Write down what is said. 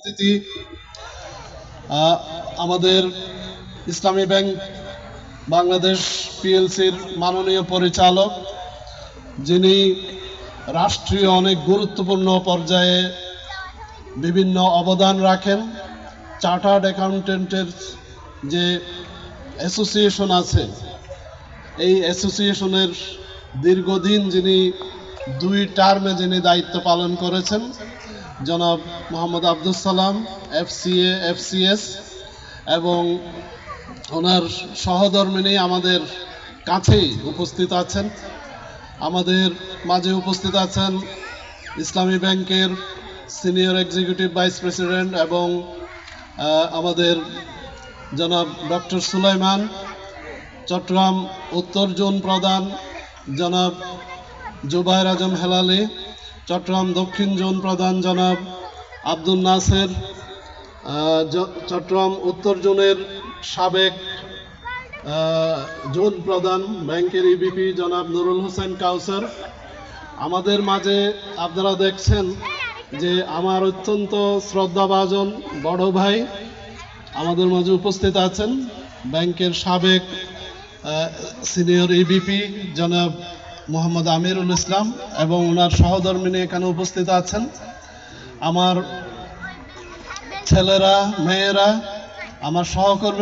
উপস্থিতি আমাদের ইসলামী ব্যাংক বাংলাদেশ পিএলসির মাননীয় পরিচালক, যিনি রাষ্ট্রীয় অনেক গুরুত্বপূর্ণ পর্যায়ে বিভিন্ন অবদান রাখেন। চার্টার্ড অ্যাকাউন্টেন্টের যে অ্যাসোসিয়েশন আছে, এই অ্যাসোসিয়েশনের দীর্ঘদিন যিনি 2 টার্মে যিনি দায়িত্ব পালন করেছেন, জনাব মোহাম্মদ আব্দুস সালাম এফসিএ এফসিএস, এবং ওনার সহধর্মিণী আমাদের কাছেই উপস্থিত আছেন। আমাদের মাঝে উপস্থিত আছেন ইসলামী ব্যাংকের সিনিয়র এক্সিকিউটিভ ভাইস প্রেসিডেন্ট এবং আমাদের জনাব ডক্টর সুলাইমান, চট্টগ্রাম উত্তর জোন প্রধান জনাব জুবায়ের আজম হেলালি, চট্টগ্রাম দক্ষিণ জোন প্রধান জনাব আব্দুল নাসের, চট্টগ্রাম উত্তর জোনের সাবেক জোন প্রধান ব্যাংকের ইবিপি জনাব নুরুল হোসেন কাউসার। আমাদের মাঝে আপনারা দেখছেন যে আমার অত্যন্ত শ্রদ্ধাভাজন বড় ভাই আমাদের মাঝে উপস্থিত আছেন, ব্যাংকের সাবেক সিনিয়র ইবিপি জনাব মোহাম্মদ আমিরুল ইসলাম এবং ওনার সহধর্মিণী এখানে উপস্থিত আছেন। আমার ছেলেরা, মেয়েরা, আমার সহকর্মী